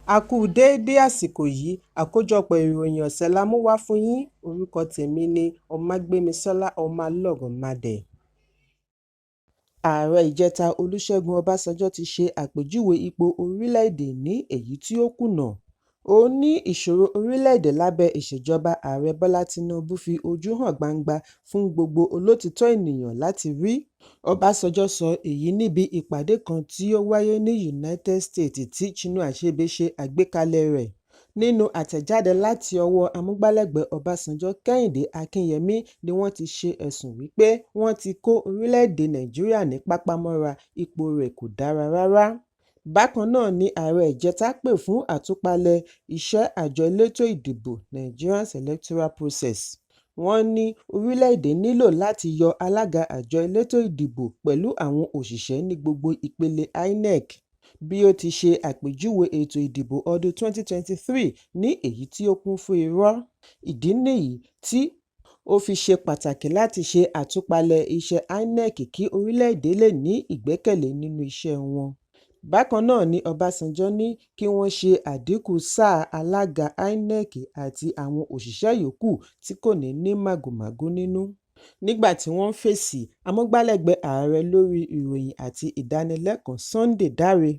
A kú déédé àsìkò yìí, àkójọpọ̀ ìròyìn ọ̀sẹ̀ la mú wá fún yín. Orúkọ tèmi ni Ọmágbémisọ́lá Ọmọlọ́runmadẹ̀. Ààrẹ ìjẹta Olúṣẹ́gun Ọbásanjọ́ ti ṣe àpèjúwe ipò orílẹ̀-èdè ní èyí tí ó kùnà. Ó ní ìṣòro orílẹ̀-èdè lábẹ́ ìṣèjọba Ààrẹ Bọ́lá Tinubu fi ojú hàn gbangba fún gbogbo olótìítọ́ ènìyàn láti rí. Ọbásanjọ́ sọ èyí níbi ìpàdé kan tí ó wáyé ní United States tí Chinua Achebe ṣe àgbékalẹ̀ rẹ̀. Nínú àtẹ̀jáde láti ọwọ́ amúgbálẹ́gbẹ̀ẹ́ Ọbásanjọ́, Kẹ́hìndé Akínyẹmí, ni wọ́n ti ṣe ẹ̀sùn wípé wọ́n ti kó orílẹ̀-èdè Nàìjíríà ní pápámọ́ra, ipò rẹ̀ kò dára rárá. Bákan náà ni ààrẹ ìjẹta pè fún àtúpalẹ̀ iṣẹ́ àjọ elétò ìdìbò Nigerian Electoral Process. Wọ́n ní orílẹ̀-èdè nílò láti yọ alága àjọ elétò ìdìbò pẹ̀lú àwọn òṣìṣẹ́ ní gbogbo ìpele INEC. Bí ó ti ṣe àpèjúwe ètò ìdìbò ọdún 2023 ní èyí tí ó kún fún irọ́. Ìdí nìyí tí ó fi ṣe pàtàkì láti ṣe àtúpalẹ̀ iṣẹ́ INEC kí orílẹ̀-èdè lè ní ìgbẹ́kẹ̀lé nínú iṣẹ́ wọn. Bákan náà ni Ọbásanjọ́ ní kí wọ́n ṣe àdínkù sáà alága INEC àti àwọn òṣìṣẹ́ yòókù tí kò ní màgòmágó nínú. Nígbà tí wọ́n fèsì, amúgbálẹ́gbẹ̀ẹ́ ààrẹ lórí ìròyìn àti ìdánilẹ́kọ̀ọ́ Sunday Dare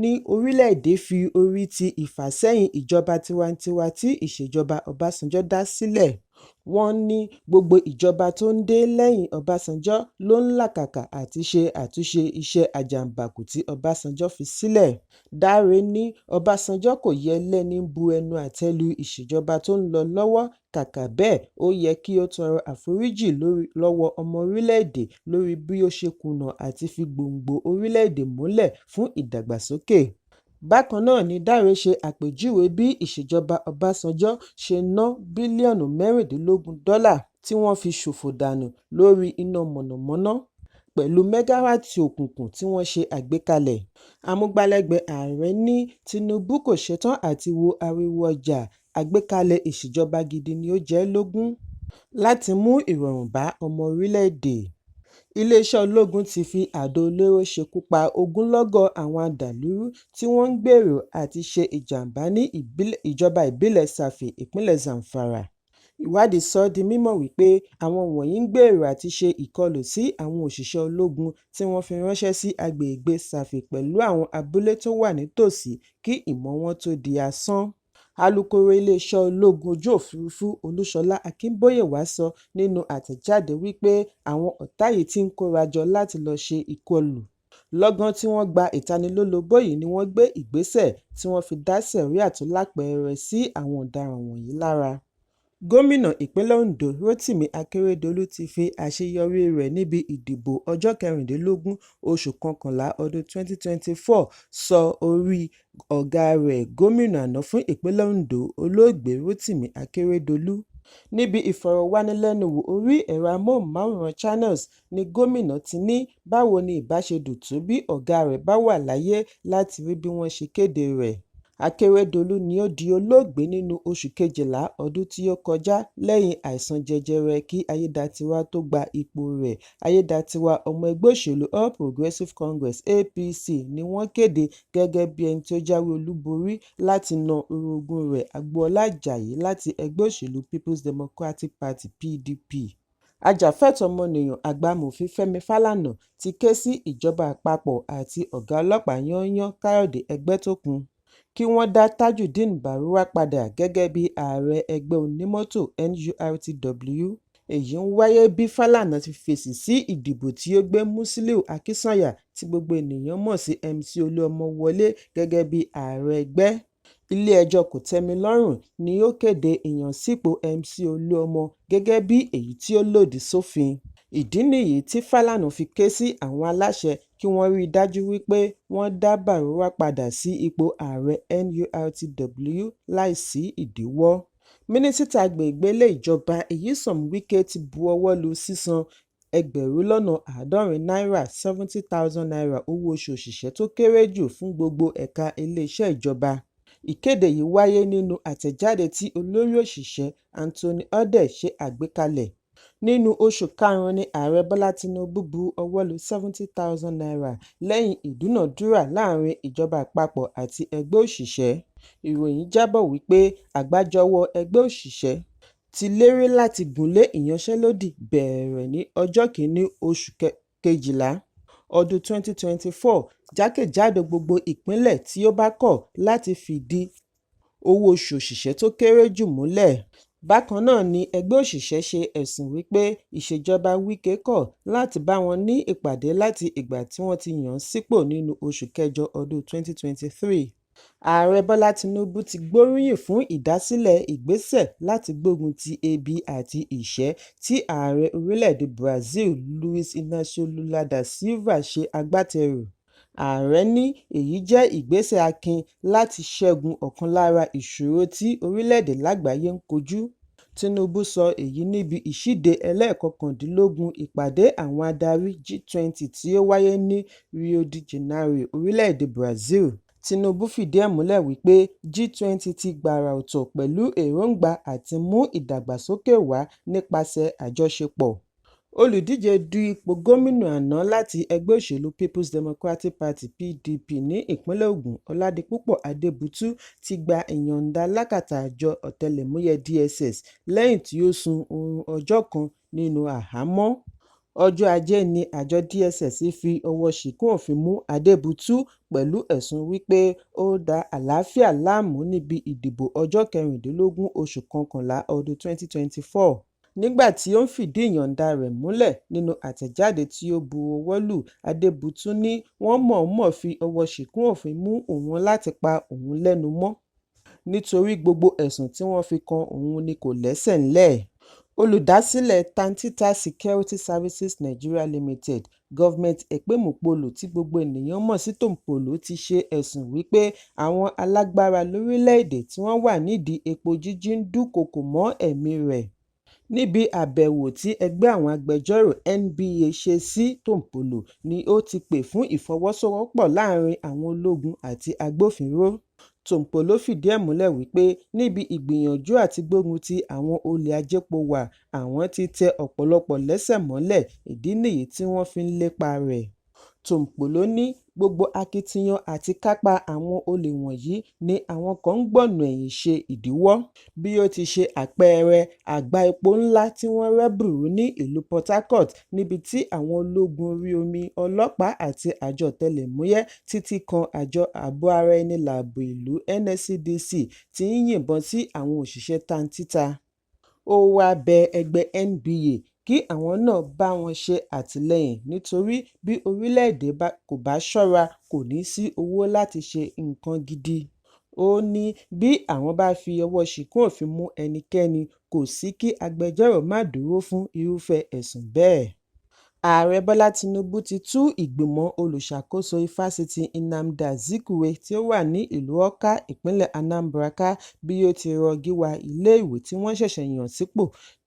ní orílẹ̀-èdè fi orí ti ìfàsẹ́yìn ìjọba tiwantiwa tí ìṣèjọba Ọbásanjọ́ dá sílẹ̀. Wọ́n ní gbogbo ìjọba tó ń dé lẹ́yìn Ọbásanjọ́ ló ń làkàkà àti ṣe àtúnṣe iṣẹ́ àjàǹbákù tí Ọbásanjọ́ fi sílẹ̀. Dare ní Ọbásanjọ́ kò yẹ lẹ́ni bu ẹnu àtẹ́ lu ìṣèjọba tó ń lọ lọ́wọ́, kàkà bẹ́ẹ̀ ó yẹ kí ó tọrọ àforíjì lọ́wọ́ ọmọ orílẹ̀-èdè lórí bí ó ṣe kùnà àti fi gbòǹgbò orílẹ̀-èdè múlẹ̀ fún ìdàgbàsókè. Bákan náà ni Dare ṣe àpèjúwe bí ìṣèjọba Ọbásanjọ́ ṣe ná bílíọ̀nù $16 tí wọ́n fi ṣòfò dànù lórí iná mọ̀nàmọ́ná pẹ̀lú mẹ́gáwáàtì òkùnkùn tí wọ́n ṣe àgbékalẹ̀. Amúgbálẹ́gbẹ̀ẹ́ ààrẹ ní Tinubu kò ṣetán àti wo ariwo ọjà, àgbékalẹ̀ ìṣèjọba gidi ni ó jẹ lógún láti mú ìrọ̀rùn bá ọmọ orílẹ̀-èdè. Iléeṣẹ́ ológun ti fi àdó olóró ṣekú pa ogunlọ́gọ̀ àwọn adàlúrú tí wọ́n ń gbèrò àti ṣe ìjàmbá ní ìjọba ìbílẹ̀ Safi, ìpínlẹ̀ Zamfara. Ìwádìí sọ di mímọ̀ wípé àwọn wọ̀nyí ń gbèrò àti ṣe ìkọlù sí àwọn òṣìṣẹ́ ológun tí wọ́n fi ránṣẹ́ sí agbègbè Safi pẹ̀lú àwọn abúlé tó wà nítòsí kí ìmọ̀ wọn tó di asán. Alukoro iléeṣẹ́ ológun ojú òfurufú Olúṣọlá Akínbóyèwá sọ nínú àtẹ̀jáde wípé àwọn ọ̀tá yìí ti ń kórajọ láti lọ ṣe ìkọlù. Lọ́gán tí wọ́n gba ìtanilólobó yìí ni wọ́n gbé ìgbésẹ̀ tí wọ́n fi dá sẹ̀ríà tó lápẹẹrẹ sí àwọn ọ̀daràn wọ̀nyí lára. Gómìnà ìpínlẹ̀ Ondo Rotimi Akeredolu ti fi àṣeyọrí rẹ̀ níbi ìdìbò ọjọ́ 16 oṣù kọkànlá ọdún 2024 sọ orí ọ̀gá rẹ̀ gómìnà àná fún ìpínlẹ̀ Ondo olóògbé Rotimi Akeredolu. Níbi ìfọ̀rọ̀wánilẹ́nuwò orí ẹ̀rọ amóhùnmáwòrán Channels ni gómìnà ti ní báwo ni ìbá ṣe dùn tó bí ọ̀gá rẹ̀ bá wà láyé láti rí bí wọ́n ṣe kéde rẹ̀. Akeredolu ni ó di olóògbé nínú oṣù kejìlá ọdún tí ó kọjá lẹ́yìn àìsàn jẹjẹrẹ kí Ayédatiwa tó gba ipò rẹ̀. Ayédatiwa, ọmọ ẹgbẹ́ òṣèlú All Progressives Congress (APC) ni wọ́n kéde gẹ́gẹ́ bí ẹni tí ó jáwé olúborí láti na orogún rẹ̀ Agboola Ajayi láti ẹgbẹ́ òṣèlú People's Democratic Party (PDP). Ajàfẹ́tọ̀ọ́ ọmọnìyàn àgbà amòfin Fẹ́mi Fálànà ti ké sí ìjọba àpapọ̀ àti ọ̀gá ọlọ́pàá yányán Káyọ̀dé Ẹgbẹ́tókun kí wọ́n dá Tajudeen Bárúwá padà gẹ́gẹ́ bí ààrẹ ẹgbẹ́ onímọ́tò NURTW. Èyí ń wáyé bí Fálànà ti fèsì sí ìdìbò tí ó gbé Musiliu Akínsànyà tí gbogbo ènìyàn mọ̀ sí MC Olúọmọ wọlé gẹ́gẹ́ bí ààrẹ ẹgbẹ́. Ilé-ẹjọ́ kòtẹ́milọ́rùn ni ó kéde ìyànsípò MC Olúọmọ gẹ́gẹ́ bí èyí tí ó lòdì sófin. Ìdí nìyí tí Fálànà fi ké sí àwọn aláṣẹ kí wọ́n rí i dájú wípé wọ́n dá Bárúwá padà sí ipò ààrẹ NURTW láìsí ìdíwọ́. Mínísítà agbègbè ìjọba Nyesom Wike ti bu ọwọ́ lu sísan náírà 70,000 owó oṣù òṣìṣẹ́ tó kéré jù fún gbogbo ẹ̀ka iléeṣẹ́ ìjọba. Ìkéde yìí wáyé nínú àtẹ̀jáde tí olórí òṣìṣẹ́ Anthony Odeh ṣe àgbékalẹ̀. Nínú oṣù karùn-ún ni ààrẹ Bọ́lá Tinubu bu ọwọ́ lu 70,000 naira lẹ́yìn ìdúnàdúrà láàrin ìjọba àpapọ̀ àti ẹgbẹ́ òṣìṣẹ́. Ìròyìn jábọ̀ wípé àgbájọwọ́ ẹgbẹ́ òṣìṣẹ́ ti lérí láti gùnlé ìyanṣẹ́lódì bẹ̀rẹ̀ ní ọjọ́ 1 oṣù kejìlá ọdún 2024 jákèjádò gbogbo ìpínlẹ̀ tí ó bá kọ̀ láti fìdí owó oṣù òṣìṣẹ́ tó kéré jù múlẹ̀. Bákan náà ni ẹgbẹ́ òṣìṣẹ́ ṣe ẹ̀sùn wípé ìṣèjọba Wike kọ̀ láti bá wọn ní ìpàdé láti ìgbà tí wọ́n ti yàn án sípò nínú oṣù kẹjọ ọdún 2023. Ààrẹ Bọ́lá Tinubu ti gbóríyìn fún ìdásílẹ̀ ìgbésẹ̀ láti gbógun ti ebi àti ìṣẹ́ tí ààrẹ orílẹ̀-èdè Brazil Luiz Inácio Lula da Silva ṣe agbátẹrù. Ààrẹ ní èyí jẹ́ ìgbésẹ̀ akin láti ṣẹ́gun ọ̀kan lára ìṣòro tí orílẹ̀-èdè lágbàáyé ń kojú. Tinubu sọ èyí níbi ìṣíde ẹlẹ́ẹ̀kọkàndínlógún ìpàdé àwọn adarí G20 tí ó wáyé ní Rio de Janeiro, orílẹ̀-èdè Brazil. Tinubu fìdí ẹ̀ múlẹ̀ wípé G20 ti gbàrà ọ̀tọ̀ pẹ̀lú èròǹgbà àti mú ìdàgbàsókè wá nípasẹ̀ àjọṣepọ̀. Olùdíje du ipò gómìnà àná láti ẹgbẹ́ òṣèlú People's Democratic Party (PDP) ní ìpínlẹ̀ Ògùn, Ọládipúpọ̀ Adébútú ti gba ìyọ̀ǹda lákàtà àjọ ọ̀tẹlẹ̀múyẹ́ DSS lẹ́yìn tí ó sun oorun ọjọ́ kan nínú àhámọ́. Ọjọ́ Ajé ni àjọ DSS fi ọwọ́ ṣìkún òfin mú Adébútú pẹ̀lú ẹ̀sùn wípé ó da àlàáfíà láàmú níbi ìdìbò ọjọ́ 16 oṣù kọkànlá ọdún 2024. Nígbà tí ó ń fìdí ìyọ̀ǹda rẹ̀ múlẹ̀ nínú àtẹ̀jáde tí ó bu ọwọ́ lù, Adébútú ní wọ́n mọ̀ọ́mọ̀ fi ọwọ́ ṣìkún òfin mú òun láti pa òun lẹ́nu mọ́, nítorí gbogbo ẹ̀sùn tí wọ́n fi kan òun ni kò lẹ́sẹ̀ ńlẹ̀. Olùdásílẹ̀ Tantita Security Services Nigeria Limited, Government Ekpemukpolo tí gbogbo ènìyàn mọ̀ sí Tompolo, ti ṣe ẹ̀sùn wípé àwọn alágbára lórílẹ̀-èdè tí wọ́n wà nídìí epo jíjí ń dúnkòokò mọ́ ẹ̀mí rẹ̀. Níbi àbẹ̀wò tí ẹgbẹ́ àwọn agbẹjọ́rò NBA ṣe sí Tompolo ni ó ti pè fún ìfọwọ́sowọ́pọ̀ láàrin àwọn ológun àti agbófinró. Tompolo fìdí ẹ̀ múlẹ̀ wípé níbi ìgbìyànjú àti gbógun ti àwọn olè ajépo wà, àwọn ti tẹ ọ̀pọ̀lọpọ̀ lẹ́sẹ̀ mọ́lẹ̀, ìdí nìyí tí wọ́n fi ń lépa rẹ̀. Tompolo ní gbogbo akitiyan àti kápá àwọn olè wọ̀nyí ni àwọn kan ń gbọ̀nà ẹ̀yìn ṣe ìdíwọ́, bí ó ti ṣe àpẹẹrẹ àgbá epo ńlá tí wọ́n rẹ́ bùrú ní ìlú Port Harcourt, níbi tí àwọn ológun orí omi, ọlọ́pàá àti àjọ ọ̀tẹlẹ̀múyẹ́ títí kan àjọ ààbò ara ẹni láàbò ìlú NSCDC ti ń yìnbọn sí àwọn òṣìṣẹ́ Tantita. Ó wáá bẹ ẹgbẹ́ NBA kí àwọn náà bá wọn ṣe àtìlẹ́yìn nítorí bí orílẹ̀-èdè kò bá ṣọ́ra kò ní sí owó láti ṣe nǹkan gidi. Ó ní bí àwọn bá fi ọwọ́ ṣìkún òfin mú ẹnikẹ́ni, kò sí kí agbẹjọ́rò má dúró fún irúfẹ́ ẹ̀sùn bẹ́ẹ̀. Ààrẹ Bọ́lá Tinubu ti tú ìgbìmọ̀ olùṣàkóso ifásitì Nnamdi Azikiwe tí ó wà ní ìlú Awka, ìpínlẹ̀ Anambra ká bí ó ti rọ Gíwá ilé-ìwé tí wọ́n ṣẹ̀ṣẹ̀ yàn sípò,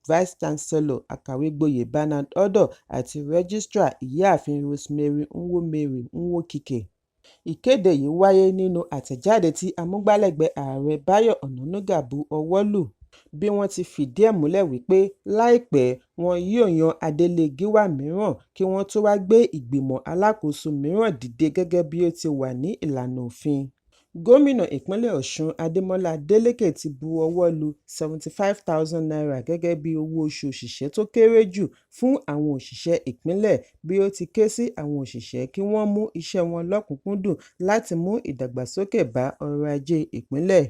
Vice Chancellor Akàwégboyè Bernard Ordoh àti Registrar Ìyáàfin Rosemary Nwomieri Nwokike. Ìkéde yìí wáyé nínú àtẹ̀jáde tí amúgbálẹ́gbẹ̀ẹ́ ààrẹ Báyọ̀ Ọ̀nànúgà bu ọwọ́ lù, bí wọ́n ti fìdí ẹ̀ múlẹ̀ wípé láìpẹ́ wọn yóò yan adelé Gíwá mìíràn kí wọ́n tó wá gbé ìgbìmọ̀ alákòóso mìíràn dìde gẹ́gẹ́ bí ó ti wà ní ìlànà òfin. Gómìnà ìpínlẹ̀ Ọ̀ṣun Adémọ́lá Adélékè ti bu ọwọ́ lu N75,000 gẹ́gẹ́ bí owó oṣù òṣìṣẹ́ tó kéré jù fún àwọn òṣìṣẹ́ ìpínlẹ̀, bí ó ti ké sí àwọn òṣìṣẹ́ kí wọ́n mú iṣẹ́ wọn lọ́kùnkúndùn láti mú ìdàgbàsókè bá ọrọ̀ ajé ìpínlẹ̀.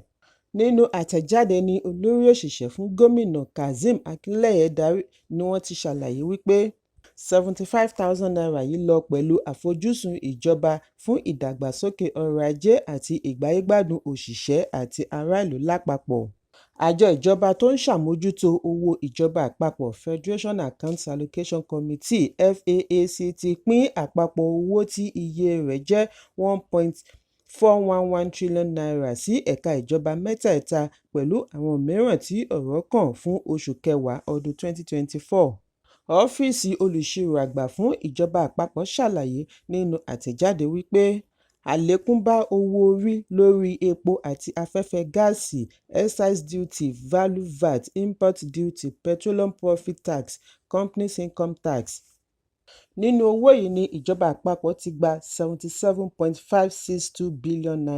Nínú àtẹ̀jáde ní olórí òṣìṣẹ́ fún gómìnà Kazeem Akinleye darí ni wọ́n ti ṣàlàyé wípé N75,000 yìí lọ pẹ̀lú àfojúsùn ìjọba fún ìdàgbàsókè ọrọ̀ ajé àti ìgbáyégbádùn òṣìṣẹ́ àti aráàlú lápapọ̀. Àjọ ìjọba tó ń ṣàmójútó owó ìjọba àpapọ̀ Federation Accounts Allocation Committee (FAAC) ti pín àpapọ̀ owó tí iye rẹ̀ jẹ́ N1.411 trillion sí ẹ̀ka ìjọba mẹ́tẹ̀ẹ̀ta pẹ̀lú àwọn mìíràn tí ọ̀rọ̀ kàn fún oṣù kẹwàá ọdún 2024. Ọ́fíìsì olùṣirò àgbà fún ìjọba àpapọ̀ ṣàlàyé nínú àtẹ̀jáde wípé àlékún bá owó orí lórí epo àti afẹ́fẹ́ gáàsì, excise duty, value VAT, import duty, petroleum profit tax, companies income tax, Nínú owó yìí ni ìjọba àpapọ̀ ti gba n77.562 bílíọ̀nù,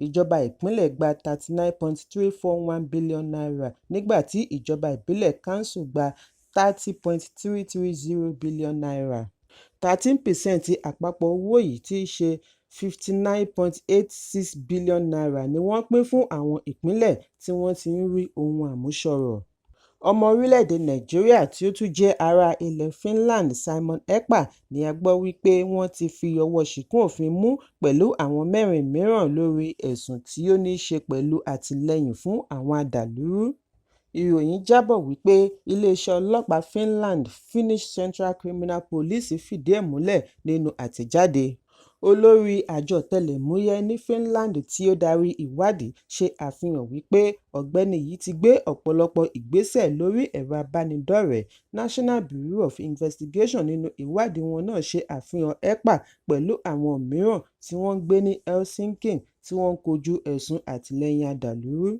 ìjọba ìpínlẹ̀ gba n39.341 bílíọ̀nù nígbà tí ìjọba ìbílẹ̀ council gba n30.330 bílíọ̀nù. 13% àpapọ̀ owó yìí tí í ṣe n59.86 bílíọ̀nù ni wọ́n pín fún àwọn ìpínlẹ̀ tí wọ́n ti ń rí ohun àmúṣọrọ̀. Ọmọ orílẹ̀-èdè Nàìjíríà tí ó tún jẹ́ ará ilẹ̀ Finland Simon Ekpa ni a gbọ́ wípé wọ́n ti fi ọwọ́ ṣìkún òfin mú pẹ̀lú àwọn 4 mìíràn lórí ẹ̀sùn tí ó ní ṣe pẹ̀lú àtìlẹ́yìn fún àwọn adàlúrú. Ìròyìn jábọ̀ wípé iléeṣẹ́ ọlọ́pàá Finland Finnish Central Criminal Police fìdí ẹ̀ múlẹ̀ nínú àtẹ̀jáde. Olórí àjọ ọ̀tẹlẹ̀múyẹ́ ní Finland tí ó darí ìwádìí ṣe àfihàn wípé ọ̀gbẹ́ni yìí ti gbé ọ̀pọ̀lọpọ̀ ìgbésẹ̀ lórí ẹ̀rọ abánidọ́rẹ̀ẹ́. National Bureau of Investigation nínú ìwádìí wọn náà ṣe àfihàn Ekpa pẹ̀lú àwọn mìíràn tí wọ́n ń gbé ní Helsinki tí wọ́n ń kojú ẹ̀sùn àtìlẹ́yìn adàlúrú.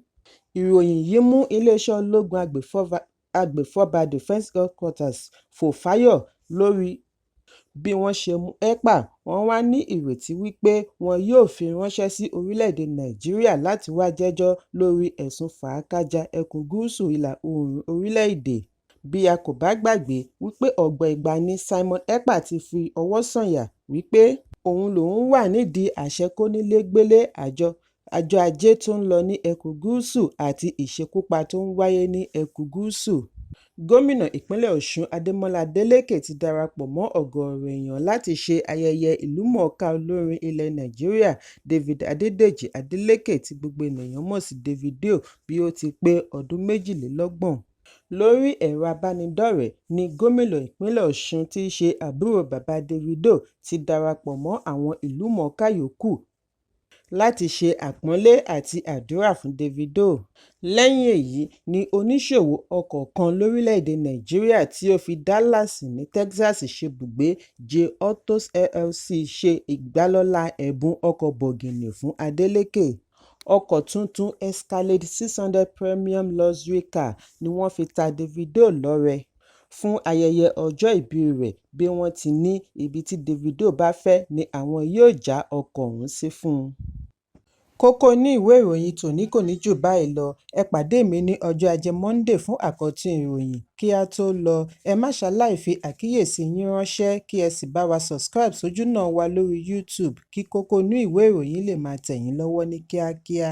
Ìròyìn yìí mú iléeṣẹ́ ológun agbèfọ́ba Defence Headquarters fò fáyọ̀ lórí bí wọ́n ṣe mú Ekpa. Wọ́n wá ní ìrètí wípé wọn yóò fi ránṣẹ́ sí orílẹ̀-èdè Nàìjíríà láti wá jẹ́jọ́ lórí ẹ̀sùn fàákájà ẹkùn gúúsù ìlà oòrùn orílẹ̀-èdè. Bí a kò bá gbàgbé wípé ọ̀pọ̀ ìgbà ni Simon Ekpa ti fi ọwọ́ sọ̀yà wípé òun lòun wà nídìí àṣẹ kónílégbélé àjọ ajé tó ń lọ ní ẹkùn gúúsù àti ìṣekúpa tó ń wáyé ní ẹkùn gúúsù. Gómìnà ìpínlẹ̀ Ọ̀ṣun Adémọ́lá Adélékè ti darapọ̀ mọ́ ọ̀gọ̀ọ̀rọ̀ èèyàn láti ṣe ayẹyẹ ìlúmọ̀ọ́ká olórin ilẹ̀ Nàìjíríà David Adédèjì Adeleke tí gbogbo ènìyàn mọ̀ sí Davido bí ó ti pé ọdún 32. Lórí ẹ̀rọ abánidọ́rẹ̀ẹ́ ni gómìnà ìpínlẹ̀ Ọ̀ṣun tí í ṣe àbúrò bàbá Davido ti darapọ̀ mọ́ àwọn ìlúmọ̀ọ́ká yòókù láti ṣe àpọ́nlé àti àdúrà fún Davido. Lẹ́yìn èyí ni oníṣòwò ọkọ̀ kan lórílẹ̀-èdè Nàìjíríà tí ó fi Dallas ní Texas ṣebùgbé J Autos LLC ṣe ìgbàlọ́lá ẹ̀bùn ọkọ̀ bọ̀gìnnì fún Adeleke. Ọkọ̀ tuntun Escalade 600 Premium Luxury Car ni wọ́n fi ta Davido lọ́rẹ fún ayẹyẹ ọjọ́ ìbí rẹ̀. Bí wọ́n ti ní ibi tí Davido bá fẹ́ ni àwọn yóò já ọkọ̀ ọ̀hún sí fún un. Kókó ní ìwé ìròyìn tòní kò ní jù báyìí lọ. Ẹ pàdé mi ní ọjọ́ Ajé Monday fún àkọ́tún ìròyìn. Kí a tó lọ, ẹ má ṣaláì fi àkíyèsí yín ránṣẹ́ kí ẹ sì bá wa subscribe sójúnà wa lórí YouTube kí kókó inú ìwé ìròyìn lè máa tẹ̀ yín lọ́wọ́ ní kíákíá.